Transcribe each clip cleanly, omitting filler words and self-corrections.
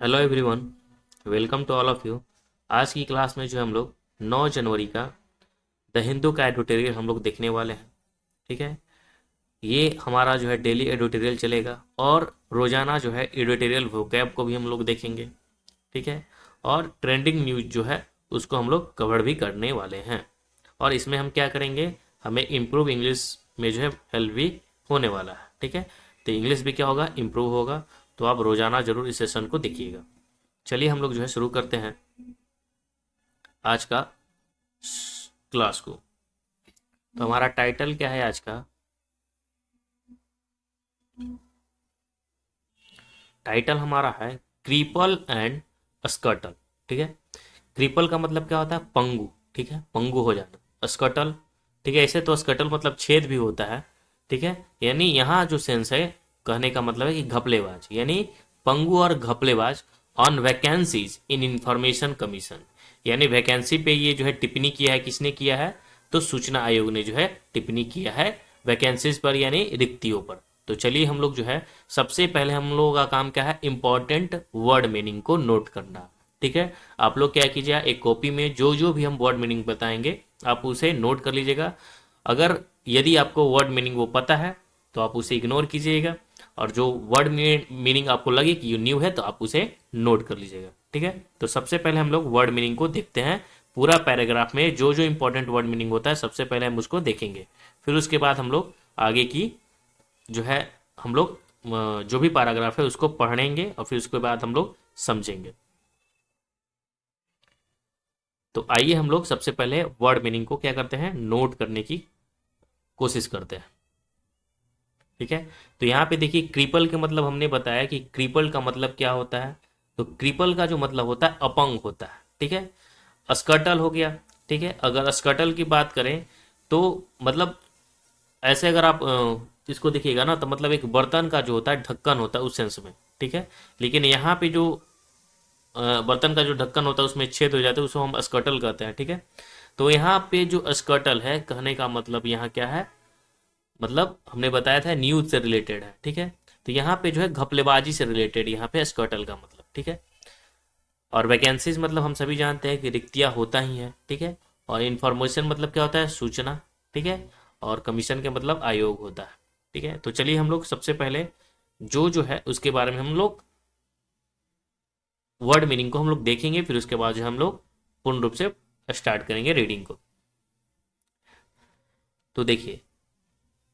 Hello everyone, welcome to all of you. आज की class में जो हम लोग 9 जनवरी का द हिंदू का एडिटोरियल हम लोग देखने वाले हैं। ठीक है, ये हमारा जो है डेली एडिटोरियल चलेगा और रोजाना जो है एडिटोरियल वोकैब को भी हम लोग देखेंगे। ठीक है, और ट्रेंडिंग न्यूज जो है उसको हम लोग कवर भी करने वाले हैं। और इसमें हम क्या करेंगे, हमें इम्प्रूव इंग्लिश में जो है हेल्प भी होने वाला है। ठीक है, तो इंग्लिश भी क्या होगा, इम्प्रूव होगा। तो आप रोजाना जरूर इस सेशन को देखिएगा। चलिए हम लोग जो है शुरू करते हैं आज का क्लास को। तो हमारा टाइटल क्या है आज का? टाइटल हमारा है क्रीपल एंड स्कटल। ठीक है, क्रीपल का मतलब क्या होता है? पंगु। ठीक है, पंगु हो जाना। स्कटल, ठीक है, ऐसे तो स्कटल मतलब छेद भी होता है। ठीक है, यानी यहाँ जो सेंस है, कहने का मतलब है कि घपलेबाज, यानी पंगु और घपलेबाज on vacancies in information commission. यानी वैकेंसी पे ये जो है टिप्पणी किया है। किसने किया है? तो सूचना आयोग ने जो है टिप्पणी किया है वैकेंसीज पर, यानी रिक्तियों पर। तो चलिए हम लोग जो है सबसे पहले हम लोगों का काम क्या है, इंपॉर्टेंट वर्ड मीनिंग को नोट करना। ठीक है, आप लोग क्या कीजिए, एक कॉपी में जो जो भी हम वर्ड मीनिंग बताएंगे आप उसे नोट कर लीजिएगा। अगर यदि आपको वर्ड मीनिंग वो पता है तो आप उसे इग्नोर कीजिएगा, और जो वर्ड मीनिंग आपको लगे कि ये न्यू है तो आप उसे नोट कर लीजिएगा। ठीक है, तो सबसे पहले हम लोग वर्ड मीनिंग को देखते हैं। पूरा पैराग्राफ में जो जो इंपॉर्टेंट वर्ड मीनिंग होता है सबसे पहले हम उसको देखेंगे। फिर उसके बाद हम लोग आगे की जो है हम लोग जो भी पैराग्राफ है उसको पढ़ेंगे और फिर उसके बाद हम लोग समझेंगे। तो आइए हम लोग सबसे पहले वर्ड मीनिंग को क्या करते हैं, नोट करने की कोशिश करते हैं। ठीक है, तो यहाँ पे देखिए क्रिपल के मतलब हमने बताया कि क्रिपल का मतलब क्या होता है। तो क्रिपल का जो मतलब होता है अपंग होता है। ठीक है, स्कटल हो गया। ठीक है, अगर स्कटल की बात करें तो मतलब ऐसे अगर आप इसको देखिएगा ना तो मतलब एक बर्तन का जो होता है ढक्कन होता है उस सेंस में। ठीक है, लेकिन यहाँ पे जो बर्तन का जो ढक्कन होता है उसमें छेद हो जाते हैं, उसको हम स्कटल कहते हैं। ठीक है, तो यहाँ पे जो स्कटल है कहने का मतलब यहाँ क्या है, मतलब हमने बताया था न्यूज से रिलेटेड है। ठीक है, तो यहाँ पे जो है घपलेबाजी से रिलेटेड यहाँ पे स्कटल का मतलब। ठीक है, और वैकेंसीज मतलब हम सभी जानते हैं कि रिक्तियां होता ही है। ठीक है, और इन्फॉर्मेशन मतलब क्या होता है, सूचना। ठीक है, और कमीशन के मतलब आयोग होता है। ठीक है, तो चलिए हम लोग सबसे पहले जो जो है उसके बारे में हम लोग वर्ड मीनिंग को हम लोग देखेंगे। फिर उसके बाद जो हम लोग पूर्ण रूप से स्टार्ट करेंगे रीडिंग को। तो देखिए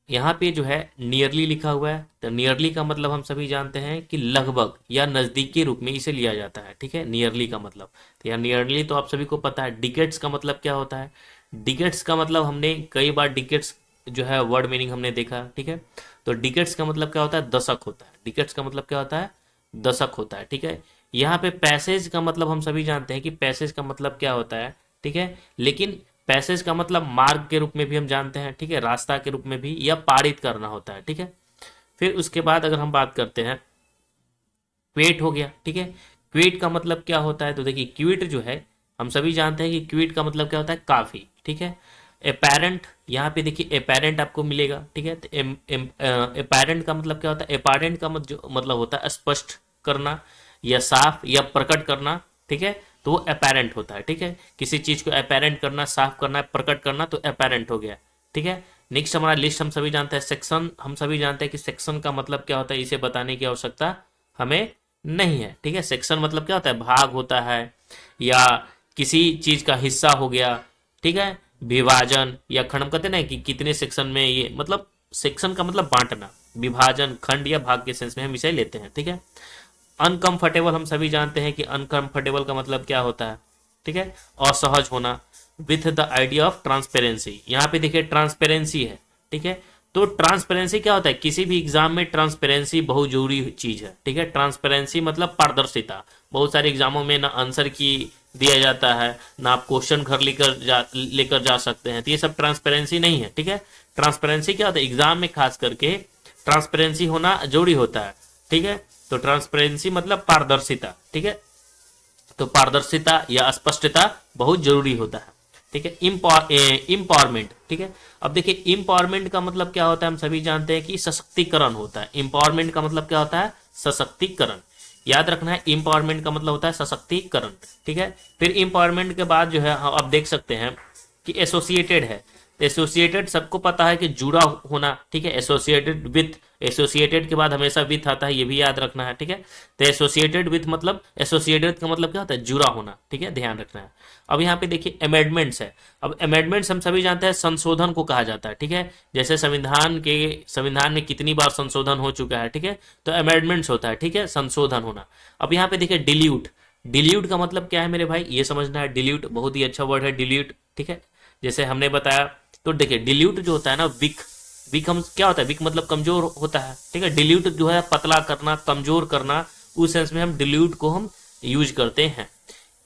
यहाँ पे जो है नियरली लिखा हुआ है। तो नियरली का मतलब हम सभी जानते हैं कि लगभग या नज़दीक के रूप में इसे लिया जाता है। ठीक है, नियरली का मतलब, तो या नियरली तो आप सभी को पता है। डिकेट्स का मतलब क्या होता है? डिकेट्स का मतलब हमने कई बार डिकेट्स जो है वर्ड मीनिंग हमने देखा। ठीक है, तो डिकेट्स का मतलब क्या होता है, दशक होता है। डिकेट्स का मतलब क्या होता है, दशक होता है। ठीक है, यहाँ पे पैसेज का मतलब हम सभी जानते हैं कि पैसेज का मतलब क्या होता है। ठीक है, लेकिन पैसेज का मतलब मार्ग के रूप में भी हम जानते हैं। ठीक है, रास्ता के रूप में भी, या पारित करना होता है। ठीक है, फिर उसके बाद अगर हम बात करते हैं क्वेट हो गया। ठीक है, क्वेट का मतलब क्या होता है? तो देखिए क्विट जो है हम सभी जानते हैं कि क्विट का मतलब क्या होता है, काफी। ठीक है, अपेरेंट, यहाँ पे देखिए अपेरेंट आपको मिलेगा। ठीक है, तो अपेरेंट का मतलब क्या होता है? अपेरेंट का मतलब होता है स्पष्ट करना या साफ या प्रकट करना। ठीक है, तो वो अपेरेंट होता है। ठीक है, किसी चीज को अपेरेंट करना, साफ करना, प्रकट करना, तो अपेरेंट हो गया। ठीक है, नेक्स्ट हमारा लिस्ट हम सभी जानते हैं सेक्शन। हम सभी जानते हैं कि सेक्शन का मतलब क्या होता है, इसे बताने की आवश्यकता हमें नहीं है। ठीक है, सेक्शन मतलब क्या होता है, भाग होता है या किसी चीज का हिस्सा हो गया। ठीक है, विभाजन या खंड, हम कहते हैं ना कि कितने सेक्शन में ये, मतलब सेक्शन का मतलब बांटना, विभाजन, खंड या भाग के सेंस में हम इसे लेते हैं। ठीक है, अनकंफर्टेबल हम सभी जानते हैं कि अनकंफर्टेबल का मतलब क्या होता है। ठीक है, असहज होना। With the idea of transparency, यहाँ पे देखिए ट्रांसपेरेंसी है। ठीक है, तो ट्रांसपेरेंसी क्या होता है, किसी भी एग्जाम में ट्रांसपेरेंसी बहुत जरूरी चीज है। ठीक है, ट्रांसपेरेंसी मतलब पारदर्शिता। बहुत सारे एग्जामों में ना आंसर की दिया जाता है, ना आप क्वेश्चन घर लेकर जा सकते हैं, तो ये सब ट्रांसपेरेंसी नहीं है। ठीक है, ट्रांसपेरेंसी क्या होता है, एग्जाम में खास करके ट्रांसपेरेंसी होना जरूरी होता है। ठीक है, तो ट्रांसपेरेंसी मतलब पारदर्शिता। ठीक है, तो पारदर्शिता या स्पष्टता बहुत जरूरी होता है। ठीक है, इम्पावरमेंट। ठीक है, अब देखिए इम्पावरमेंट का मतलब क्या होता है, हम सभी जानते हैं कि सशक्तिकरण होता है। इम्पावरमेंट का मतलब क्या होता है, सशक्तिकरण। याद रखना है, एम्पावरमेंट का मतलब होता है सशक्तिकरण, ठीक है। फिर एम्पावरमेंट के बाद जो है आप देख सकते हैं कि एसोसिएटेड है। एसोसिएटेड सबको पता है कि जुड़ा होना, ठीक है, एसोसिएटेड विथ, एसोसिएटेड के बाद हमेशा विथ आता है, ये भी याद रखना है, ठीक है। तो एसोसिएटेड विथ मतलब, एसोसिएटेड का मतलब क्या होता है, जुड़ा होना, ठीक है, ध्यान रखना है। अब यहाँ पे देखिए अमेंडमेंट्स है। अब अमेंडमेंट्स हम सभी जानते हैं संशोधन को कहा जाता है, ठीक है। जैसे संविधान में कितनी बार संशोधन हो चुका है, ठीक है, तो अमेंडमेंट्स होता है, ठीक है, संशोधन होना। अब यहाँ पे देखिए डिल्यूट, डिल्यूट का मतलब क्या है मेरे भाई, ये समझना है। डिल्यूट बहुत ही अच्छा वर्ड है, डिल्यूट, ठीक है। जैसे हमने बताया, तो देखिए डिल्यूट जो होता है ना, विक, विक हम क्या होता है, विक मतलब कमजोर होता है, ठीक है। डिल्यूट जो है पतला करना, कमजोर करना, उस सेंस में हम डिल्यूट को हम यूज करते हैं।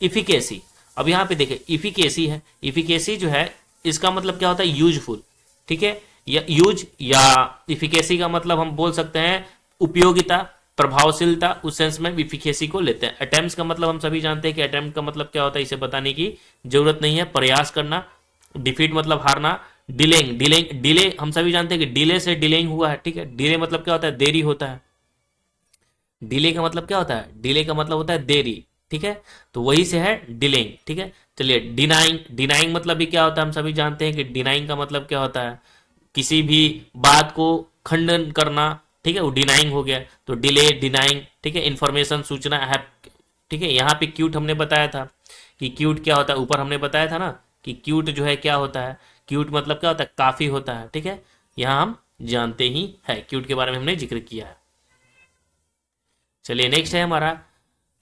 इफिकेसी, अब यहाँ पे देखिए इफिकेसी है, इफिकेसी जो है इसका मतलब क्या होता है, यूजफुल, ठीक है। या यूज या इफिकेसी का मतलब हम बोल सकते हैं उपयोगिता, प्रभावशीलता, उस सेंस में इफिकेसी को लेते हैं। अटेम्प्ट का मतलब हम सभी जानते हैं कि अटेम्प्ट का मतलब क्या होता है, इसे बताने की जरूरत नहीं है, प्रयास करना। डिफीट मतलब हारना। डिलेइंग, डिलेइंग, डिले हम सभी जानते हैं कि डिले से डिलेइंग हुआ है, ठीक है। डिले मतलब क्या होता है, देरी होता है। डिले का मतलब क्या होता है, डिले का मतलब होता है देरी, ठीक है। तो वही से है डिलेइंग, ठीक है। चलिए डिनाइंग, डिनाइंग मतलब भी क्या होता है, हम सभी जानते हैं कि डिनाइंग का मतलब क्या होता है, किसी भी बात को खंडन करना, ठीक है, वो डिनाइंग हो गया। तो डिले, डिनाइंग, ठीक है। इंफॉर्मेशन, सूचना है, ठीक है। यहाँ पे क्यूट हमने बताया था कि क्यूट क्या होता है, ऊपर हमने बताया था ना कि क्यूट जो है क्या होता है, क्यूट मतलब क्या होता है, काफी होता है, ठीक है। यहाँ हम जानते ही है, क्यूट के बारे में हमने जिक्र किया है। चलिए नेक्स्ट है हमारा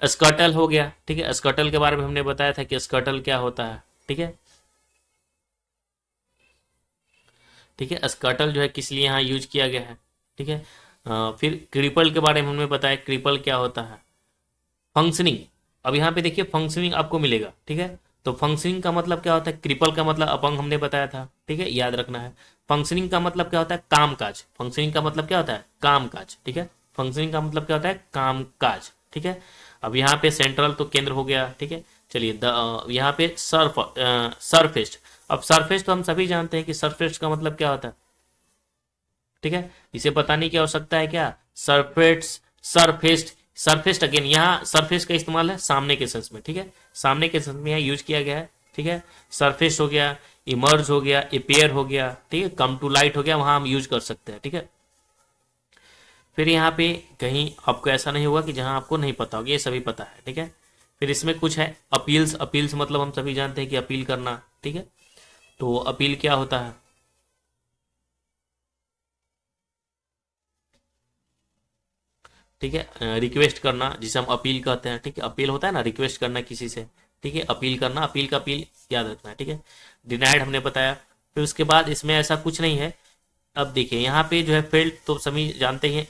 स्कर्टल हो गया, ठीक है। स्कर्टल के बारे में हमने बताया था कि स्कर्टल क्या होता है, ठीक है, ठीक है। स्कर्टल जो है किस लिए यहाँ यूज किया गया है, ठीक है। फिर क्रिपल के बारे में हमने बताया, क्रिपल क्या होता है। फंक्शनिंग, अब यहाँ पे देखिए फंक्शनिंग आपको मिलेगा, ठीक है। तो फंक्शनिंग का मतलब क्या होता है, क्रिपल का मतलब अपंग हमने बताया था, ठीक है, याद रखना है। फंक्शनिंग का मतलब क्या होता है, काम काज। फंक्शनिंग का मतलब क्या होता है, काम काज, ठीक है। फंक्शनिंग का मतलब क्या होता है, काम काज, ठीक है। अब यहाँ पे सेंट्रल तो केंद्र हो गया, ठीक है। चलिए यहाँ पे सरफेस्ट। अब सरफेस तो हम सभी जानते हैं कि सरफेस का मतलब क्या होता है, ठीक है। इसे बताने की आवश्यकता है क्या, सरफेस, सरफेस्ट, सरफेस्ट अगेन, यहाँ सरफेस का इस्तेमाल है सामने के सेंस में, ठीक है, सामने के सेंस में यहाँ यूज किया गया है, ठीक है। सरफेस हो गया, इमर्ज हो गया, अपेयर हो गया, ठीक है, कम टू लाइट हो गया, वहां हम यूज कर सकते हैं, ठीक है। फिर यहाँ पे कहीं आपको ऐसा नहीं होगा कि जहां आपको नहीं पता होगा, ये सभी पता है, ठीक है। फिर इसमें कुछ है अपील्स, अपील्स मतलब हम सभी जानते हैं कि अपील करना, ठीक है। तो अपील क्या होता है, ठीक है, रिक्वेस्ट करना जिसे हम अपील कहते हैं, ठीक है। अपील होता है ना, रिक्वेस्ट करना किसी से, ठीक है, अपील करना, अपील का अपील याद रखना है, ठीक है। डिनाइड हमने बताया। फिर उसके बाद इसमें ऐसा कुछ नहीं है। अब देखिए यहाँ पे जो है फेल्ड तो सभी जानते हैं,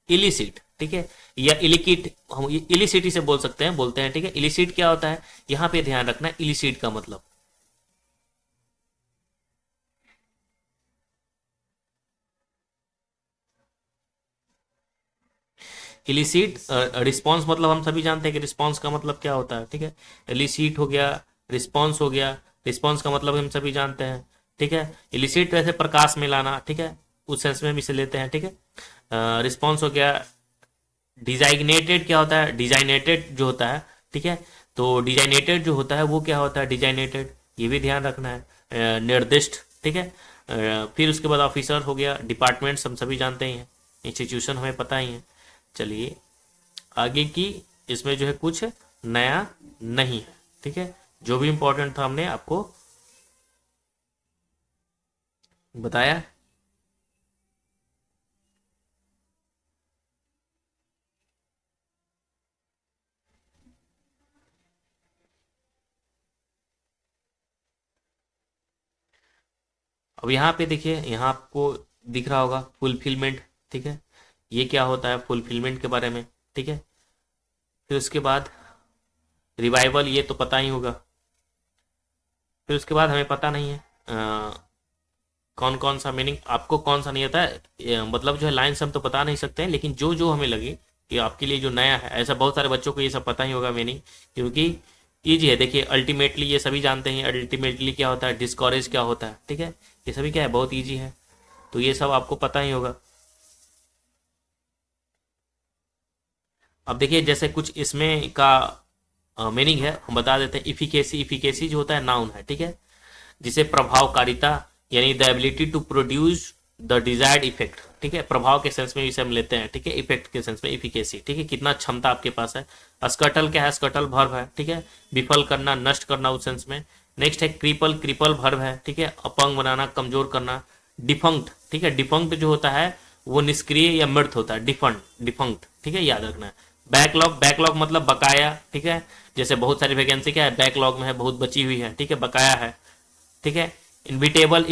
इलिसिट, ठीक है, या इलिकिट, हम इलिसिट से बोल सकते हैं, बोलते हैं, ठीक है। इलिसिट क्या होता है, यहाँ पे ध्यान रखना है इलिसिट का मतलब, इलिसिट रिस्पॉन्स मतलब हम सभी जानते हैं कि रिस्पॉन्स का मतलब क्या होता है, ठीक है। इलिसिट हो गया, रिस्पॉन्स हो गया, रिस्पॉन्स का मतलब हम सभी जानते हैं, ठीक है। इलिसिट वैसे प्रकाश में लाना, ठीक है, उस सेंस में हम इसे लेते हैं, ठीक है। रिस्पॉन्स हो गया। डिजाइनेटेड क्या होता है, डिजाइनेटेड जो होता है, ठीक है। तो डिजाइनेटेड जो होता है वो क्या होता है, डिजाइनेटेड, ये भी ध्यान रखना है, निर्दिष्ट, ठीक है। फिर उसके बाद ऑफिसर हो गया, डिपार्टमेंट्स हम सभी जानते ही हैं, इंस्टीट्यूशन हमें पता ही है। चलिए आगे की, इसमें जो है कुछ नया नहीं है, ठीक है। जो भी इंपॉर्टेंट था हमने आपको बताया। अब यहाँ पे देखिए, यहाँ आपको दिख रहा होगा फुलफिलमेंट, ठीक है। ये क्या होता है फुलफिलमेंट के बारे में, ठीक है। फिर उसके बाद रिवाइवल, ये तो पता ही होगा। फिर उसके बाद हमें पता नहीं है कौन कौन सा मीनिंग, आपको कौन सा नहीं आता है, मतलब जो है लाइन से हम तो बता नहीं सकते हैं, लेकिन जो जो हमें लगे कि आपके लिए जो नया है, ऐसा बहुत सारे बच्चों को ये सब पता ही होगा मीनिंग, क्योंकि ईजी है। देखिए अल्टीमेटली ये सभी जानते हैं, अल्टीमेटली क्या होता है, डिस्कॉरेज क्या होता है, ठीक है, ये सभी क्या है, बहुत ईजी है, तो ये सब आपको पता ही होगा। अब देखिए जैसे कुछ इसमें का मीनिंग है हम बता देते हैं। इफिकेसी, इफिकेसी जो होता है नाउन है, ठीक है, जिसे प्रभावकारिता यानी the ability to produce the desired effect, ठीक है, प्रभाव के सेंस में इसे हम लेते हैं, ठीक है, इफेक्ट के सेंस में इफिकेसी, ठीक है, कितना क्षमता आपके पास है। स्कटल क्या है, स्कटल वर्ब है, ठीक है, विफल करना, नष्ट करना उस सेंस में। नेक्स्ट है क्रिपल, क्रिपल वर्ब है, ठीक है, अपंग बनाना, कमजोर करना। डिफंक्ट, ठीक है, डिफंक्ट जो होता है वो निष्क्रिय या मृत होता है, डिफंक्ट, डिफंक्ट, ठीक है, याद रखना है। बैकलॉग, बैकलॉग मतलब बकाया, ठीक है, जैसे बहुत सारी वैकेंसी क्या है बैकलॉग में है, बहुत बची हुई है, ठीक है, बकाया है, ठीक है। इनविटेबल,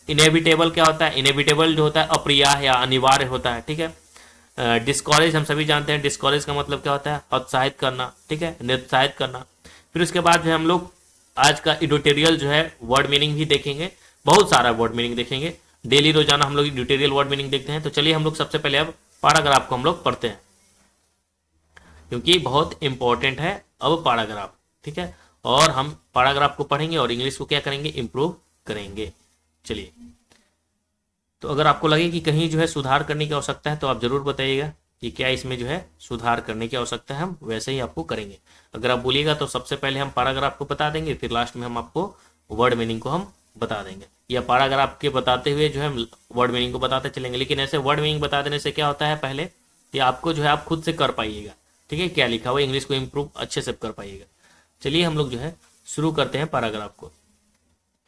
इनएविटेबल क्या होता है, इनएविटेबल जो होता है अप्रिय या अनिवार्य होता है, ठीक है। डिस्कॉरेज हम सभी जानते हैं, डिस्कॉरेज का मतलब क्या होता है हतोत्साहित करना, ठीक है, निरुत्साहित करना। फिर उसके बाद जो है हम लोग आज का एडिटोरियल जो है वर्ड मीनिंग भी देखेंगे, बहुत सारा वर्ड मीनिंग देखेंगे, डेली रोजाना हम लोग एडिटोरियल वर्ड मीनिंग देखते हैं। तो चलिए हम लोग सबसे पहले अब पैराग्राफ को हम लोग पढ़ते हैं, क्योंकि बहुत इंपॉर्टेंट है अब पैराग्राफ, ठीक है, और हम पैराग्राफ को पढ़ेंगे और इंग्लिश को क्या करेंगे, इंप्रूव करेंगे। चलिए, तो अगर आपको लगे कि कहीं जो है सुधार करने की आवश्यकता है तो आप जरूर बताइएगा कि क्या इसमें जो है सुधार करने की आवश्यकता है, हम वैसे ही आपको करेंगे। अगर आप बोलिएगा तो सबसे पहले हम पैराग्राफ को बता देंगे, फिर लास्ट में हम आपको वर्ड मीनिंग को हम बता देंगे, या पैराग्राफ के बताते हुए जो है वर्ड मीनिंग को बताते चलेंगे। लेकिन ऐसे वर्ड मीनिंग बता देने से क्या होता है, पहले कि आपको जो है आप खुद से कर पाइएगा, ठीक है, क्या लिखा हुआ इंग्लिश को इंप्रूव अच्छे से कर पाइएगा। चलिए हम लोग जो है शुरू करते हैं पैराग्राफ को।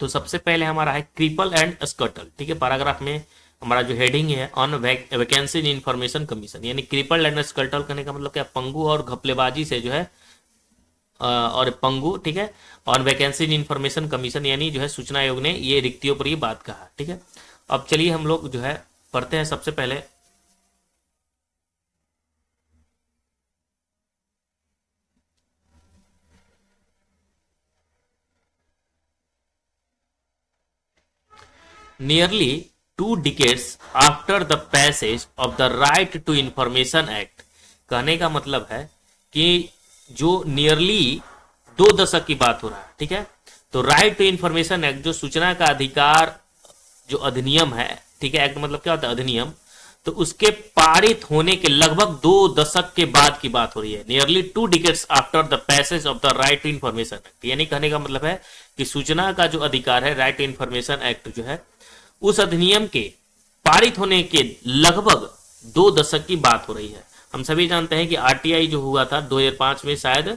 तो सबसे पहले हमारा है क्रिपल एंड स्कटल, ठीक है, पैराग्राफ में हमारा जो हेडिंग है on vacancy in information commission, यानी क्रिपल एंड स्कटल करने का मतलब क्या, पंगु और घपलेबाजी से जो है और पंगु, ठीक है, on vacancy in information commission, यानी जो है सूचना आयोग ने ये रिक्तियों पर ये बात कहा, ठीक है। अब चलिए हम लोग जो है पढ़ते हैं सबसे पहले। Nearly 2 decades after the passage of the Right to Information Act, कहने का मतलब है कि जो नियरली 2 दशक की बात हो रहा है, ठीक है, तो राइट टू इंफॉर्मेशन एक्ट जो सूचना का अधिकार जो अधिनियम है, ठीक है, एक्ट मतलब क्या होता है अधिनियम, तो उसके पारित होने के लगभग 2 दशक के बाद की बात हो रही है। Nearly 2 decades after the passage of the right to information act, यानी कहने का मतलब है कि सूचना का जो अधिकार है राइट टू इंफॉर्मेशन एक्ट जो है उस अधिनियम के पारित होने के लगभग 2 दशक की बात हो रही है। हम सभी जानते हैं कि आरटीआई जो हुआ था 2005 में शायद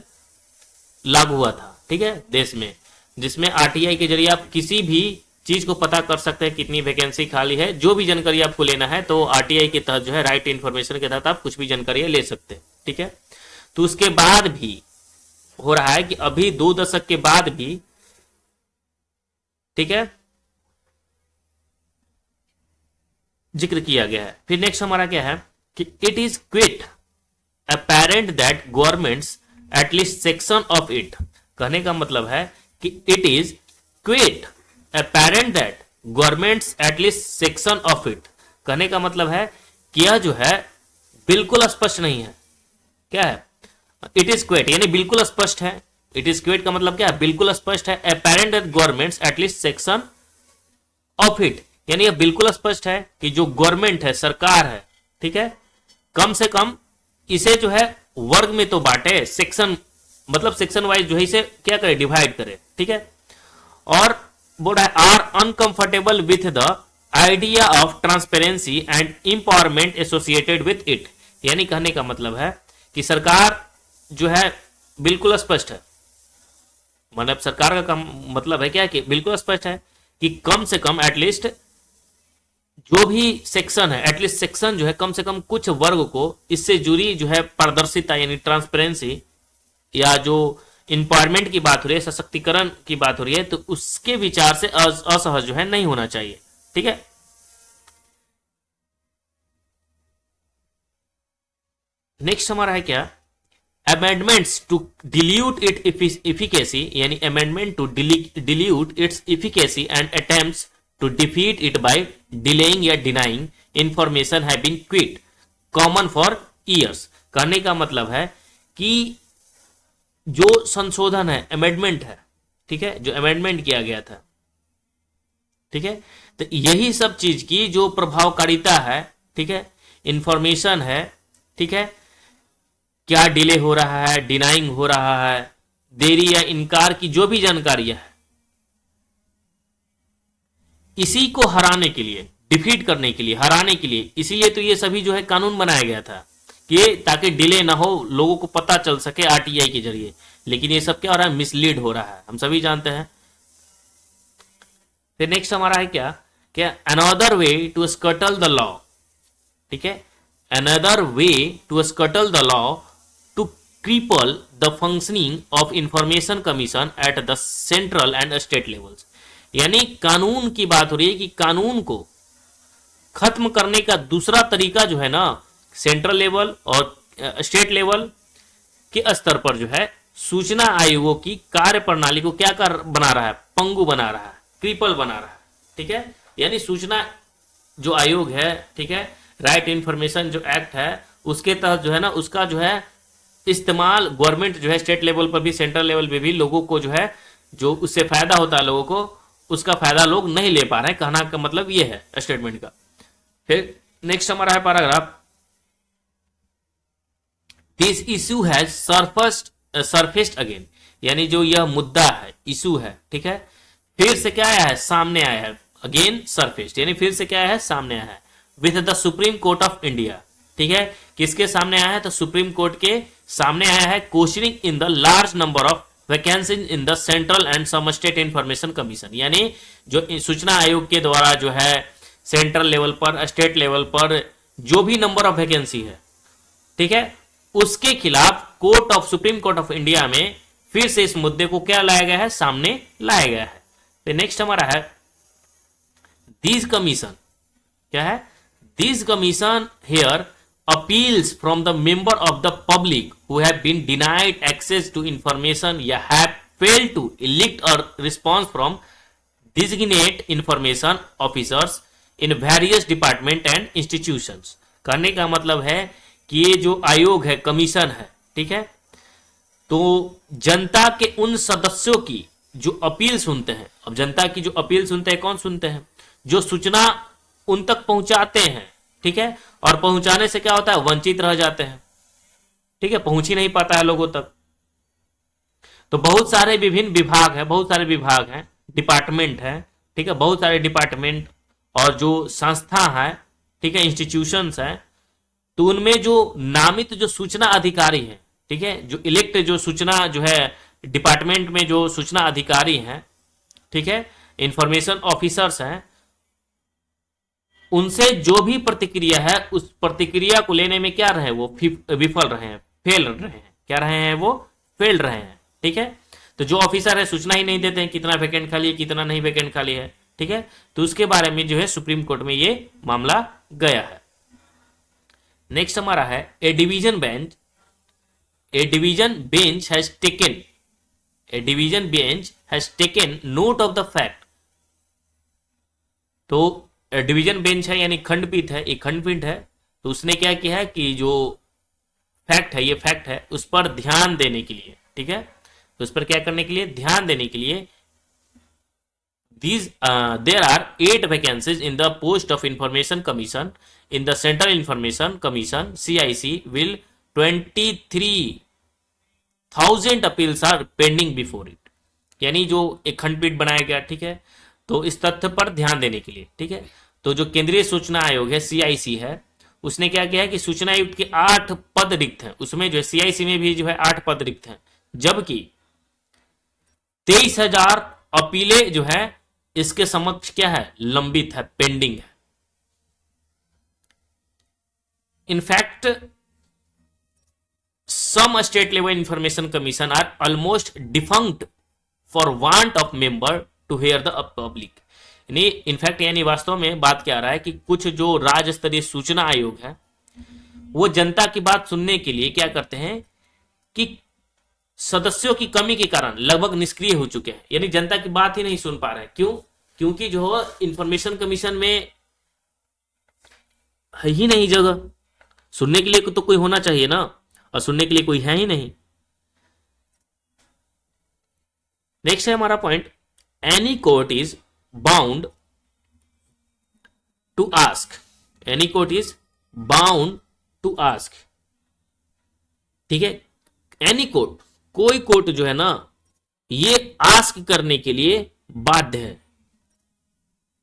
लागू हुआ था, ठीक है, देश में, जिसमें आरटीआई के जरिए आप किसी भी चीज को पता कर सकते हैं कितनी वैकेंसी खाली है, जो भी जानकारी आपको लेना है तो आरटीआई के तहत जो है राइट इन्फॉर्मेशन के तहत आप कुछ भी जानकारी ले सकते हैं, ठीक है। तो उसके बाद भी हो रहा है कि अभी 2 दशक के बाद भी, ठीक है, जिक्र किया गया है। फिर नेक्स्ट हमारा क्या है कि it is quit apparent that governments at least section of it, कहने का मतलब है कि it is quit apparent that governments at least section of it, कहने का मतलब है कि यह जो है बिल्कुल स्पष्ट नहीं है। क्या है, इट इज क्विट यानी बिल्कुल स्पष्ट है, इट इज क्विट का मतलब क्या है, बिल्कुल स्पष्ट है। Apparent that governments at least section of it, यानी यह बिल्कुल स्पष्ट है कि जो गवर्नमेंट है, सरकार है, ठीक है, कम से कम इसे जो है वर्ग में तो बांटे, सेक्शन मतलब सेक्शन वाइज जो है इसे क्या करे, डिवाइड करे, ठीक है। और बोल रहा है are uncomfortable with the idea of transparency and empowerment associated with it, यानी कहने का मतलब है कि सरकार जो है बिल्कुल स्पष्ट है, मतलब सरकार का मतलब है क्या कि बिल्कुल स्पष्ट है कि कम से कम एटलीस्ट जो भी सेक्शन है, एटलीस्ट सेक्शन जो है कम से कम कुछ वर्ग को इससे जुड़ी जो है पारदर्शिता यानी ट्रांसपेरेंसी या जो इंपावरमेंट की बात हो रही है, सशक्तिकरण की बात हो रही है, तो उसके विचार से असहज जो है नहीं होना चाहिए, ठीक है। नेक्स्ट हमारा है क्या, amendments to dilute it efficacy, यानी amendment to dilute its efficacy and attempts to defeat it by delaying या denying information have been quite common for years, कहने का मतलब है कि जो संशोधन है, अमेंडमेंट है, ठीक है, जो अमेंडमेंट किया गया था, ठीक है, तो यही सब चीज की जो प्रभावकारिता है, ठीक है, इंफॉर्मेशन है, ठीक है, क्या डिले हो रहा है, डिनाइंग हो रहा है, देरी या इनकार की जो भी जानकारियां है, इसी को हराने के लिए, डिफीट करने के लिए, हराने के लिए, इसीलिए तो ये सभी जो है कानून बनाया गया था कि ताकि डिले ना हो, लोगों को पता चल सके आरटीआई के जरिए। लेकिन ये सब क्या हो रहा है, मिसलीड हो रहा है, हम सभी जानते हैं। फिर नेक्स्ट हमारा है क्या, क्या another way to scuttle the law, ठीक है, another way to scuttle the law to cripple the functioning of information commission at the central and state levels. यानी कानून की बात हो रही है कि कानून को खत्म करने का दूसरा तरीका जो है ना, सेंट्रल लेवल और स्टेट लेवल के स्तर पर जो है सूचना आयोगों की कार्य प्रणाली को क्या कर बना रहा है, पंगु बना रहा है, क्रिपल बना रहा है, ठीक है। यानी सूचना जो आयोग है, ठीक है, राइट इंफॉर्मेशन जो एक्ट है, उसके तहत जो है ना, उसका जो है इस्तेमाल गवर्नमेंट जो है स्टेट लेवल पर भी, सेंट्रल लेवल पे भी लोगों को जो है, जो उससे फायदा होता है लोगों को, उसका फायदा लोग नहीं ले पा रहे हैं, कहना का मतलब ये है स्टेटमेंट का। फिर नेक्स्ट हमारा है paragraph, this issue has surfaced again. यानी जो यह मुद्दा है, इशू है, ठीक है, फिर से क्या आया है, सामने आया है, अगेन सरफेस्ड, यानी फिर से क्या आया है, सामने आया है, with the supreme court of India, ठीक है। किसके सामने आया है, तो सुप्रीम कोर्ट के सामने आया है, questioning in the large number of vacancy in the central and some state information commission. यानी जो सूचना आयोग के द्वारा जो है सेंट्रल लेवल पर, स्टेट लेवल पर जो भी नंबर ऑफ वैकेंसी है, ठीक है, उसके खिलाफ court of, supreme court of India में फिर से इस मुद्दे को क्या लाया गया है, सामने लाया गया है। फिर नेक्स्ट हमारा है, दिस कमीशन, क्या है, this commission hear appeals from the member of the public who have been denied access to information या have failed to elicit a response from designate information officers in various department and institutions। कहने का मतलब है कि ये जो आयोग है, कमीशन है, ठीक है, तो जनता के उन सदस्यों की जो अपील सुनते हैं, अब जनता की जो अपील सुनते हैं, कौन सुनते हैं, जो सूचना उन तक पहुंचाते हैं, ठीक है, और पहुंचाने से क्या होता है, वंचित रह जाते हैं, ठीक है, पहुंच ही नहीं पाता है लोगों तक। तो बहुत सारे विभिन्न विभाग है, बहुत सारे विभाग हैं, डिपार्टमेंट है, ठीक है, बहुत सारे डिपार्टमेंट और जो संस्था है, ठीक है, इंस्टीट्यूशंस है, तो उनमें जो नामित जो सूचना अधिकारी हैं, ठीक है, जो इलेक्ट जो सूचना जो है डिपार्टमेंट में जो सूचना अधिकारी हैं, ठीक है, इंफॉर्मेशन ऑफिसर्स हैं, उनसे जो भी प्रतिक्रिया है, उस प्रतिक्रिया को लेने में क्या रहे, वो विफल रहे हैं, फेल रहे हैं, क्या रहे हैं, वो फेल रहे हैं, ठीक है। तो जो ऑफिसर है सूचना ही नहीं देते हैं कितना वैकेंट खाली है, कितना नहीं वैकेंट खाली है, ठीक है, तो उसके बारे में जो है सुप्रीम कोर्ट में ये मामला गया है। नेक्स्ट हमारा है, A division bench, A division bench has taken, A division bench has taken note of the fact. तो डिवीजन बेंच है यानी खंडपीठ है, एक खंडपीठ है, तो उसने क्या किया है कि जो फैक्ट है, ये फैक्ट है, उस पर ध्यान देने के लिए, ठीक है, तो उस पर क्या करने के लिए, ध्यान देने के लिए, there are 8 vacancies in the post of information commission in the central information commission CIC will 23,000 appeals are pending before it. यानी जो एक खंडपीठ बनाया गया, ठीक है, तो इस तथ्य पर ध्यान देने के लिए, ठीक है, तो जो केंद्रीय सूचना आयोग है, CIC है, उसने क्या किया है कि सूचना आयुक्त के 8 पद रिक्त हैं, उसमें जो है CIC में भी जो है 8 पद रिक्त हैं, जबकि 23,000 अपीलें जो है इसके समक्ष क्या है, लंबित है, पेंडिंग है। In fact some state level information commission are almost defunct for want of member to hear the public। यानी इनफैक्ट, यानी वास्तव में बात क्या आ रहा है कि कुछ जो राज्य स्तरीय सूचना आयोग है, वो जनता की बात सुनने के लिए क्या करते हैं कि सदस्यों की कमी के कारण लगभग निष्क्रिय हो चुके हैं, यानी जनता की बात ही नहीं सुन पा रहे हैं। क्यों? क्योंकि जो इंफॉर्मेशन कमीशन में है ही नहीं जगह, सुनने के लिए तो कोई होना चाहिए ना, और सुनने के लिए कोई है ही नहीं। नेक्स्ट है हमारा point, any court is bound to ask, any court is bound to ask, ठीक है, एनी कोर्ट, कोई कोर्ट जो है ना ये आस्क करने के लिए बाध्य है,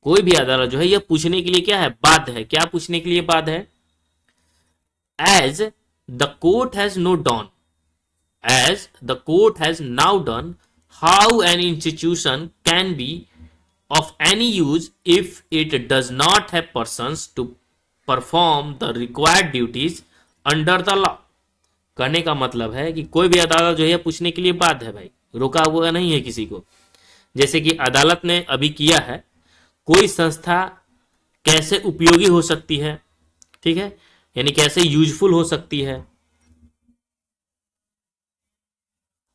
कोई भी अदालत जो है यह पूछने के लिए क्या है, बाध्य है। क्या पूछने के लिए बाध्य है? As the court has now done, as the court has now done, how an institution can be of any use if it does not have persons to perform the required duties under the law। कहने का मतलब है कि कोई भी अदालत जो है पूछने के लिए बाध्य है भाई, रोका हुआ नहीं है किसी को। जैसे कि अदालत ने अभी किया है, कोई संस्था कैसे उपयोगी हो सकती है, ठीक है, यानी कैसे यूजफुल हो सकती है,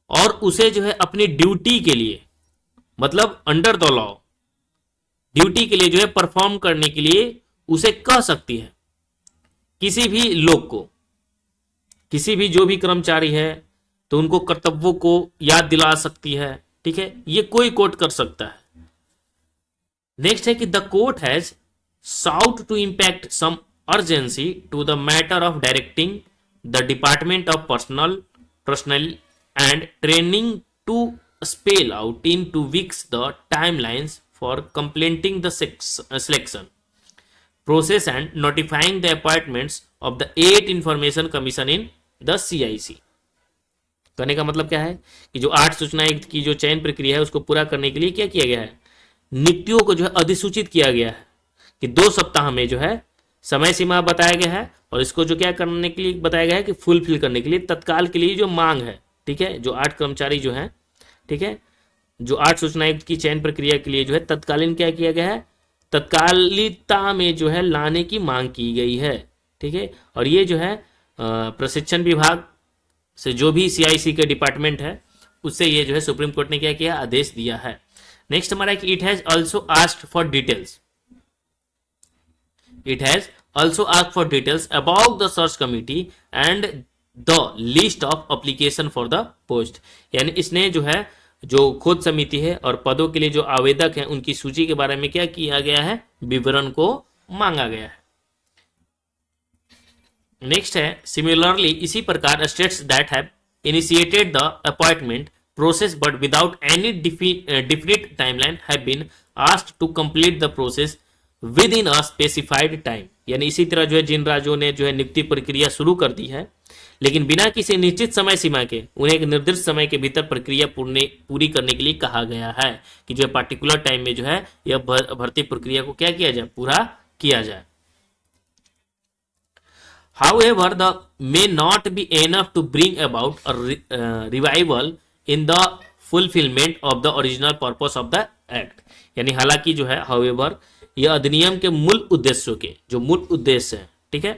और उसे जो है अपनी ड्यूटी के लिए, मतलब अंडर द लॉ ड्यूटी के लिए जो है परफॉर्म करने के लिए उसे कह सकती है। किसी भी लोग को, किसी भी जो भी कर्मचारी है तो उनको कर्तव्यों को याद दिला सकती है, ठीक है, ये कोई कोर्ट कर सकता है। नेक्स्ट है कि the court has sought to impact some urgency to the matter of directing the department of personnel and training to spell out in 2 weeks the timelines for completing the selection process and notifying the appointments of the 8 information commission in the CIC। कहने का मतलब क्या है कि जो 8 सूचना आयुक्त की जो चयन प्रक्रिया है उसको पूरा करने के लिए क्या किया गया है, नियुक्तियों को जो है अधिसूचित किया गया है कि 2 सप्ताह में जो है समय सीमा बताया गया है, और इसको जो क्या करने के लिए बताया गया है कि फुलफिल करने के लिए तत्काल के लिए जो मांग है, ठीक है, जो 8 कर्मचारी जो हैं, ठीक है, जो 8 सूचना आयुक्त की चयन प्रक्रिया के लिए जो है तत्कालीन क्या किया गया है, तत्कालिकता में जो है लाने की मांग की गई है, ठीक है। और ये जो है प्रशिक्षण विभाग से जो भी CIC के डिपार्टमेंट है उससे ये जो है सुप्रीम कोर्ट ने क्या किया, आदेश दिया है। नेक्स्ट हमारा कि it has also asked for details, it has also asked for details about the search committee and the list of application for the post, यानी इसने जो है जो खोज समिति है और पदों के लिए जो आवेदक हैं उनकी सूची के बारे में क्या किया गया है, विवरण को मांगा गया है। नेक्स्ट है सिमिलरली, इसी प्रकार states that have initiated the appointment process but without any definite timeline have been asked to complete the process within a specified time, यानी इसी तरह जो है जिन राज्यों ने जो है नियुक्ति प्रक्रिया शुरू कर दी है लेकिन बिना किसी निश्चित समय सीमा के, उन्हें एक निर्दिष्ट समय के भीतर प्रक्रिया पूरी करने के लिए कहा गया है कि जो पार्टिकुलर टाइम में जो है यह भर्ती प्रक्रिया को क्या किया जाए, पूरा किया जाए। However, the may not be enough to bring about a revival in the fulfillment of the original purpose of the act, यानी हालांकि जो है however यह अधिनियम के मूल उद्देश्यों के जो मूल उद्देश्य है, ठीक है,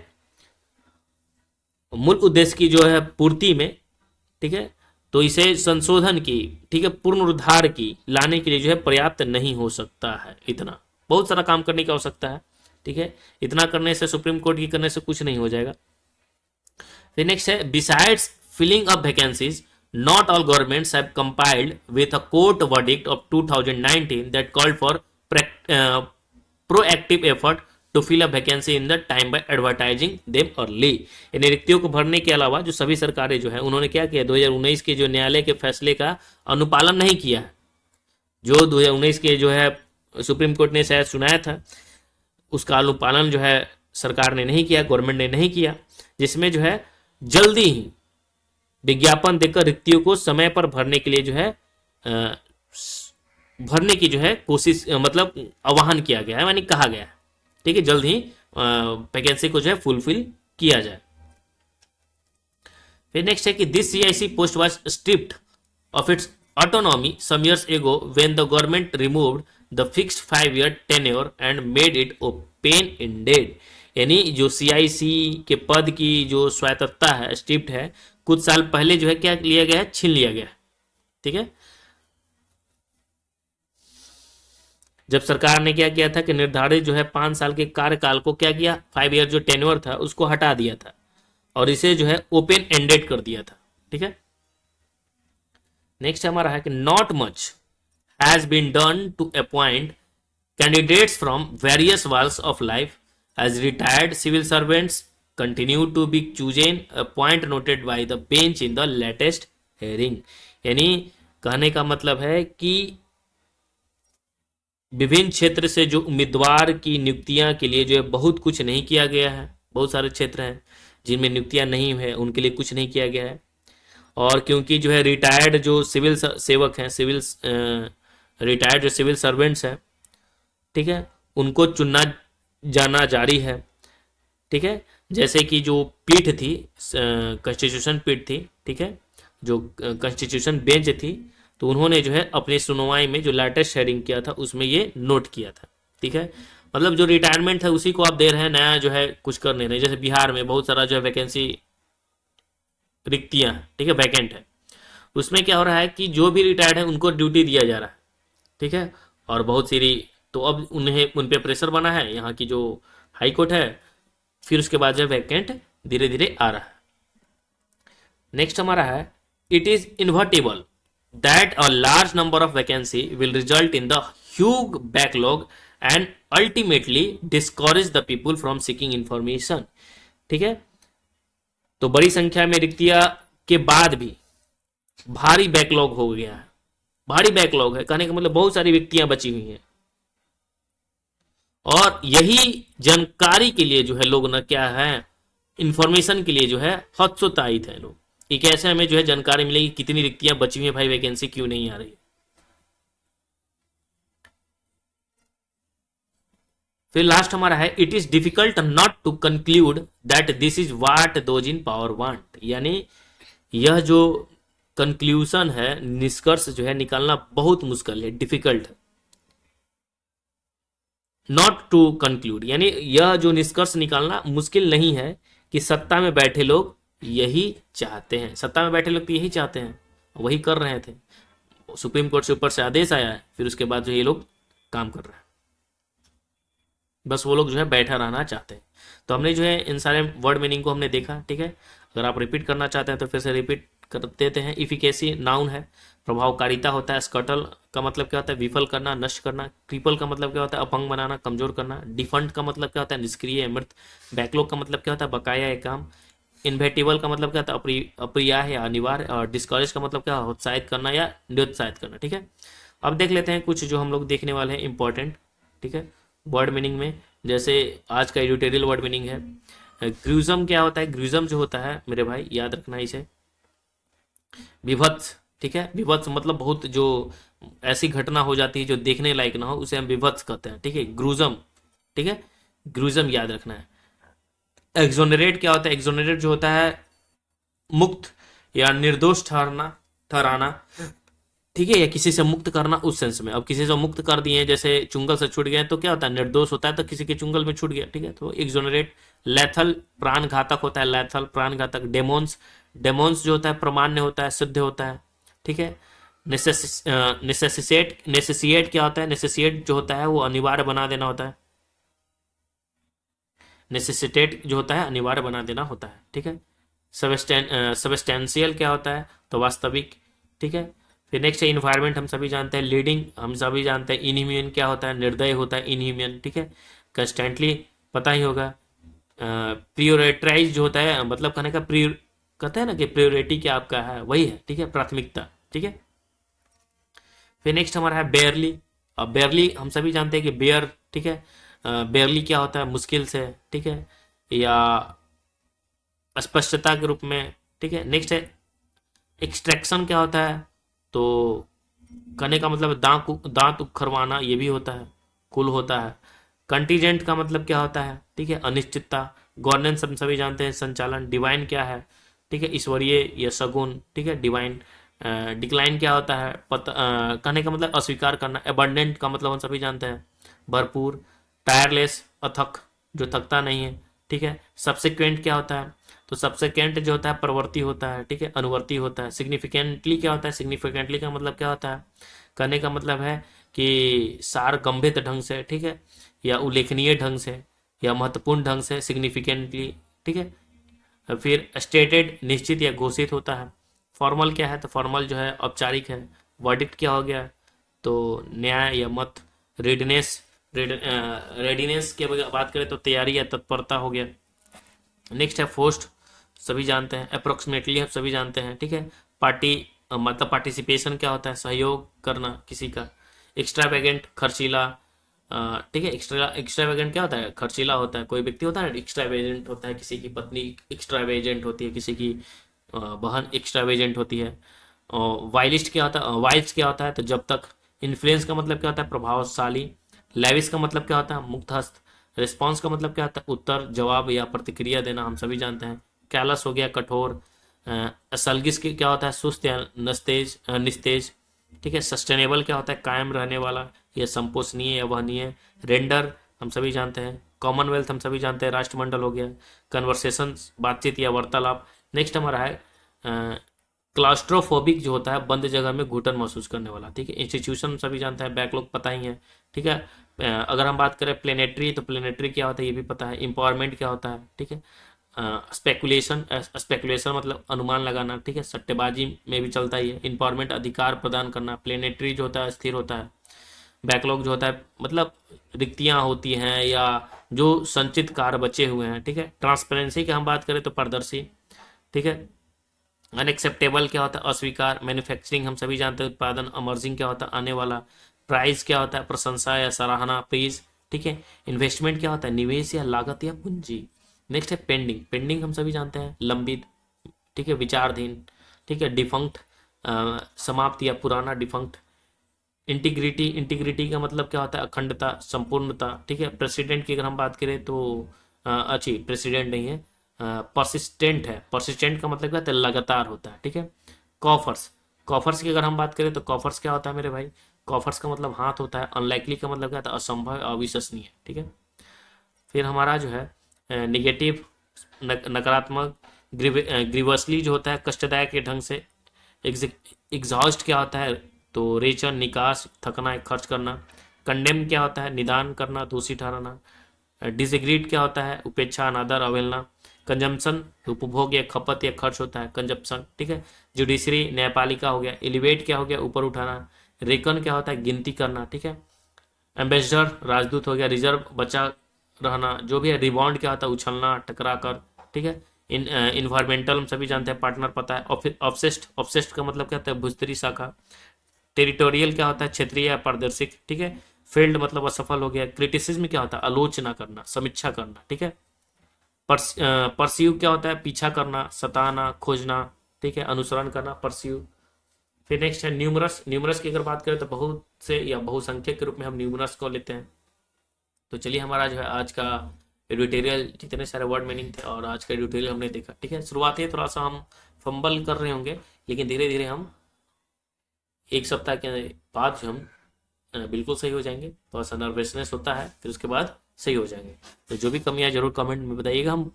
मूल उद्देश्य की जो है पूर्ति में, ठीक है, तो इसे संशोधन की, ठीक है, पुनरुद्धार की लाने के लिए जो है पर्याप्त नहीं हो सकता है। इतना बहुत सारा काम करने की आवश्यकता है, ठीक है, इतना करने से सुप्रीम कोर्ट की करने से कुछ नहीं हो जाएगा। फिर नेक्स्ट है besides filling up vacancies not all governments have compiled with a court verdict of 2019 that called for proactive effort to fill a vacancy in the time by advertising them early, यानी रिक्तियों को भरने के अलावा जो सभी सरकारें जो है उन्होंने क्या किया, 2019 के जो न्यायालय के फैसले का अनुपालन नहीं किया है। जो 2019 के जो है सुप्रीम कोर्ट ने शायद सुनाया था उसका अनुपालन जो है सरकार ने नहीं किया, गवर्नमेंट ने नहीं किया, जिसमें जो है जल्दी ही विज्ञापन देकर रिक्तियों को समय पर भरने के लिए जो है भरने की जो है कोशिश, मतलब आह्वान किया गया है, यानी कहा गया है, ठीक है, जल्द ही वैकेंसी को जो है फुलफिल किया जाए। फिर नेक्स्ट है कि this CIC post was stripped of its autonomy some years ago when the government removed the fixed 5-year tenure and made it open ended, यानी जो CIC के पद की जो स्वायत्तता है, स्ट्रिप्ड है, कुछ साल पहले जो है क्या लिया गया है, छीन लिया गया, ठीक है। जब सरकार ने क्या किया था कि निर्धारित जो है 5 साल के कार्यकाल को क्या किया, 5 ईयर जो टेन्योर था उसको हटा दिया था और इसे जो है ओपन एंडेड कर दिया था, ठीक है। नेक्स्ट हमारा है कि not much has been done to appoint candidates from various walks of life as retired civil servants, continue to be chosen a point noted by the bench in the latest hearing. यानी कहने का मतलब है कि विभिन्न क्षेत्र से जो उम्मीदवार की नियुक्तियां के लिए जो है बहुत कुछ नहीं किया गया है। बहुत सारे क्षेत्र हैं जिनमें नियुक्तियां नहीं है, उनके लिए कुछ नहीं किया गया है। और क्योंकि जो है रिटायर्ड जो सिविल सेवक हैं, सिविल रिटायर्ड जो सिविल सर्वेंट्स हैं, ठीक है, उनको चुनना जाना जारी है। ठीक है, जैसे कि जो पीठ थी, कॉन्स्टिट्यूशन पीठ थी, ठीक है, जो कॉन्स्टिट्यूशन बेंच थी, तो उन्होंने जो है अपनी सुनवाई में जो लेटेस्ट शेयरिंग किया था उसमें ये नोट किया था। ठीक है, मतलब जो रिटायरमेंट है उसी को आप दे रहे हैं, नया जो है कुछ कर नहीं रहे। जैसे बिहार में बहुत सारा जो है वैकेंसी, रिक्तियां, ठीक है, वैकेंट है, उसमें क्या हो रहा है कि जो भी रिटायर्ड है उनको ड्यूटी दिया जा रहा है। ठीक है, और बहुत सारी, तो अब उन्हें उन पे प्रेशर बना है यहाँ की जो हाई कोर्ट है, फिर उसके बाद जो वैकेंट धीरे धीरे आ रहा है। नेक्स्ट हमारा है, it is invertible that a large number of vacancy will result in the huge backlog and ultimately discourage the people from seeking information. ठीक है, तो बड़ी संख्या में रिक्तियां के बाद भी भारी बैकलॉग हो गया है। भारी बैकलॉग है कहने का मतलब बहुत सारी रिक्तियां बची हुई हैं, और यही जानकारी के लिए जो है लोग ना क्या है, इंफॉर्मेशन के लिए जो है हतोत्साहित है लोग कि कैसे हमें जो है जानकारी मिलेगी कितनी रिक्तियां बची हुई है भाई, वैकेंसी क्यों नहीं आ रही। फिर लास्ट हमारा है, it is difficult not to conclude that this is what those in power want. यानी यह जो कंक्लूजन है, निष्कर्ष जो है निकालना बहुत मुश्किल है, डिफिकल्ट है। नॉट टू कंक्लूड यानी यह जो निष्कर्ष निकालना मुश्किल नहीं है कि सत्ता में बैठे लोग यही चाहते हैं। सत्ता में बैठे लोग तो यही चाहते हैं, वही कर रहे थे। सुप्रीम कोर्ट से ऊपर से आदेश आया है, फिर उसके बाद जो ये लोग काम कर रहे हैं, बस वो लोग जो है बैठा रहना चाहते हैं। तो हमने जो है इन सारे वर्ड मीनिंग को हमने देखा। ठीक है, अगर आप रिपीट करना चाहते हैं तो फिर से रिपीट कर देते हैं। इफिकेसी नाउन है, प्रभावकारिता होता है। स्कटल का मतलब क्या होता है, विफल करना, नष्ट करना। क्रिपल का मतलब क्या होता है, अपंग बनाना, कमजोर करना। डिफंड का मतलब क्या होता है, निष्क्रिय, मृत। बैकलॉग का मतलब क्या होता है, बकाया है काम। इन्वेटिबल का मतलब क्या होता है, अप्रिय या अनिवार्य। और डिस्करेज का मतलब क्या है, उत्साहित करना या निरुत्साहित करना। ठीक है, अब देख लेते हैं कुछ जो हम लोग देखने वाले हैं इंपॉर्टेंट। ठीक है, वर्ड मीनिंग में जैसे आज का एडिटोरियल वर्ड मीनिंग है, ग्रूजम क्या होता है। ग्रूजम जो होता है मेरे भाई याद रखना इसे, विभत्स। ठीक है, विभत्स मतलब बहुत जो ऐसी घटना हो जाती है जो देखने लायक ना हो, उसे हम विभत्स कहते हैं। ठीक है, ग्रूजम। ठीक है, ग्रूजम याद रखना है। एक्सोनरेट क्या होता है, एक्सोनरेट जो होता है मुक्त या निर्दोष ठहराना। ठीक है, या किसी से मुक्त करना उस सेंस में। अब किसी से मुक्त कर दिए, जैसे चुंगल से छूट गए, तो क्या होता है, निर्दोष होता है, तो किसी के चुंगल में छूट गया। ठीक है, तो एक्सोनरेट। लेथल प्राण घातक होता है, लेथल प्राण घातक। डेमोन्स, डेमोन्स जो होता है प्रमाण्य होता है, सिद्ध होता है। ठीक है, नेसेसिएट, नेसेसिएट क्या होता है, नेसेसिएट जो होता है वो अनिवार्य बना देना होता है। नेसेसिटेट जो होता है अनिवार्य बना देना होता है। ठीक है, सबस्टेंशियल क्या होता है, तो वास्तविक। ठीक है, फिर नेक्स्ट है इन्वायरमेंट, हम सभी जानते हैं। लीडिंग हम सभी जानते हैं। इनह्यूमन क्या होता है, निर्दय होता है, इनह्यूमन। ठीक है, कंस्टेंटली पता ही होगा। प्रियोरिटाइज जो होता है, मतलब कहने का प्रियो, कहते हैं ना कि प्रियोरिटी क्या आपका है, वही है। ठीक है, प्राथमिकता। ठीक है, फिर नेक्स्ट हमारा है बेयरली। अब बेयरली हम सभी जानते हैं कि बेयर, ठीक है, बेयरली क्या होता है, मुश्किल से। ठीक है, या अस्पष्टता के रूप में। ठीक है, नेक्स्ट है एक्सट्रैक्शन क्या होता है, तो कहने का मतलब दांत उखरवाना, ये भी होता है, कुल होता है। कंटीजेंट का मतलब क्या होता है, ठीक है, अनिश्चितता। गवर्नेंस हम सभी जानते हैं, संचालन। डिवाइन क्या है, ठीक है, ईश्वरीय या सगुण। ठीक है, डिवाइन। डिक्लाइन क्या होता है, कहने का मतलब अस्वीकार करना। एबंडेंट का मतलब हम सभी जानते हैं, भरपूर। टायरलेस, अथक, जो थकता नहीं है। ठीक है, सब्सिक्वेंट क्या होता है, तो सब्सिक्वेंट जो होता है प्रवर्ती होता है। ठीक है, अनुवर्ती होता है। सिग्निफिकेंटली क्या होता है, सिग्निफिकेंटली का मतलब क्या होता है, कहने का मतलब है कि सार गंभीर ढंग से। ठीक है, या उल्लेखनीय ढंग से, या महत्वपूर्ण ढंग से, सिग्निफिकेंटली। ठीक है, फिर स्टेटेड, निश्चित या घोषित होता है। फॉर्मल क्या है, तो फॉर्मल जो है औपचारिक है। वर्डिक्ट क्या हो गया, तो न्याय या मत। रेडनेस, रेडीनेस की बात करें तो तैयारी या तत्परता हो गया। नेक्स्ट है फोर्स्ड, सभी जानते हैं। अप्रोक्सीमेटली हम सभी जानते हैं, ठीक है। पार्टी मतलब पार्टिसिपेशन क्या होता है, सहयोग करना किसी का। एक्स्ट्रावेगेंट, खर्चीला, ठीक है। एक्स्ट्रावेगेंट क्या होता है, खर्चीला होता है। कोई व्यक्ति होता है एक्स्ट्रावेगेंट होता है, किसी की पत्नी एक्स्ट्रावेगेंट होती है, किसी की बहन एक्स्ट्रावेगेंट होती है। और वाइलिस्ट क्या होता है, वाइल्स क्या होता है, तो जब तक। इन्फ्लुएंस का मतलब क्या होता है, प्रभावशाली। लेविस का मतलब क्या होता है, मुक्त हस्त। रिस्पॉन्स का मतलब क्या होता है, उत्तर, जवाब या प्रतिक्रिया देना, हम सभी जानते हैं। कैलस हो गया, कठोर। असलगिस की क्या होता है, सुस्त या नस्तेज, निस्तेज, ठीक है। सस्टेनेबल क्या होता है, कायम रहने वाला या संपोषणीय या वहनीय। रेंडर हम सभी जानते हैं। कॉमनवेल्थ हम सभी जानते हैं, राष्ट्रमंडल हो गया। कन्वर्सेशन, बातचीत या वार्तालाप। नेक्स्ट हमारा है क्लास्ट्रोफोबिक, जो होता है बंद जगह में घुटन महसूस करने वाला, ठीक है। इंस्टीट्यूशन सभी जानते हैं, बैकलॉग पता ही है, ठीक है। अगर हम बात करें प्लेनेटरी, तो प्लेनेटरी क्या होता है ये भी पता है। एम्पावरमेंट क्या होता है, ठीक है। स्पेकुलेशन, स्पेकुलेशन मतलब अनुमान लगाना, ठीक है। सट्टेबाजी में भी चलता ही है। एम्पावरमेंट अधिकार प्रदान करना। प्लेनेटरी जो होता है स्थिर होता है। बैकलॉग जो होता है मतलब रिक्तियां होती हैं या जो संचित कार्य बचे हुए हैं, ठीक है। ट्रांसपेरेंसी की हम बात करें तो पारदर्शी, ठीक है। अनएक्सेप्टेबल क्या होता है, अस्वीकार। मैन्युफैक्चरिंग हम सभी जानते हैं, उत्पादन। अमर्जिंग क्या होता है, आने वाला। प्राइस क्या होता है, प्रशंसा या सराहना, प्रीज, ठीक है। इन्वेस्टमेंट क्या होता है, निवेश या लागत या पूंजी। नेक्स्ट है पेंडिंग। पेंडिंग हम सभी जानते हैं, लंबित, ठीक है, विचाराधीन, ठीक है। डिफंक्ट, समाप्त या पुराना, डिफंक्ट। इंटीग्रिटी, इंटीग्रिटी का मतलब क्या होता है, अखंडता, संपूर्णता, ठीक है। प्रेसिडेंट की अगर हम बात करें तो अच्छी प्रेसिडेंट नहीं है, परसिस्टेंट है। परसिस्टेंट का मतलब क्या होता है, लगातार होता है, ठीक है। कॉफर्स, कॉफर्स की अगर हम बात करें तो कॉफर्स क्या होता है मेरे भाई, कॉफर्स का मतलब हाथ होता है। अनलाइकली का मतलब क्या होता है, असंभव, अविश्वसनीय, ठीक है। फिर हमारा जो है निगेटिव, नकारात्मक। ग्रीवसली जो होता है कष्टदायक के ढंग से। एग्जॉस्ट क्या होता है, तो रेचन, निकास, थकना, खर्च करना। कंडेम क्या होता है, निदान करना, दोषी ठहराना। डिसएग्रीड क्या होता है, उपेक्षा, अनादर, अवहेलना। कंजम्पशन, उपभोग या खपत या खर्च होता है, कंजप्शन, ठीक है। जुडिशरी, न्यायपालिका हो गया। एलिवेट क्या हो गया, ऊपर उठाना। रेकन क्या होता है, गिनती करना, ठीक है। एम्बेसडर, राजदूत हो गया। रिजर्व, बचा रहना जो भी है। रिबॉन्ड क्या होता है, उछलना, टकरा कर, ठीक है। इन्वायरमेंटल हम सभी जानते हैं, पार्टनर पता है। ऑब्सेस्ड, ऑब्सेस्ड का मतलब क्या होता है, भूस्तरी शाखा। टेरिटोरियल क्या होता है, क्षेत्रीय या पारदर्शिक, ठीक है। फेल्ड मतलब असफल हो गया। क्रिटिसिज्म क्या होता है, आलोचना करना, समीक्षा करना, ठीक है। परस्यू क्या होता है, पीछा करना, सताना, खोजना, ठीक है। अनुसरण करना, परस्यू। फिर नेक्स्ट है न्यूमरस। न्यूमरस की अगर बात करें तो बहुत से या बहुसंख्यक के रूप में हम न्यूमरस को लेते हैं। तो चलिए हमारा जो है आज का एडिटोरियल, जितने सारे वर्ड मीनिंग थे और आज का एडिटोरियल हमने देखा, ठीक है। शुरुआत है थोड़ा सा हम फंबल कर रहे होंगे, लेकिन धीरे धीरे हम एक सप्ताह के बाद जो हम बिल्कुल सही हो जाएंगे। थोड़ा सा नर्वसनेस होता है, फिर उसके बाद सही हो जाएंगे। तो जो भी कमियां जरूर कमेंट में बताइएगा, हम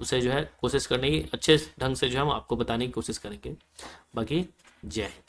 उसे जो है कोशिश करने की अच्छे ढंग से जो है हम आपको बताने की कोशिश करेंगे। बाकी जय हिंद।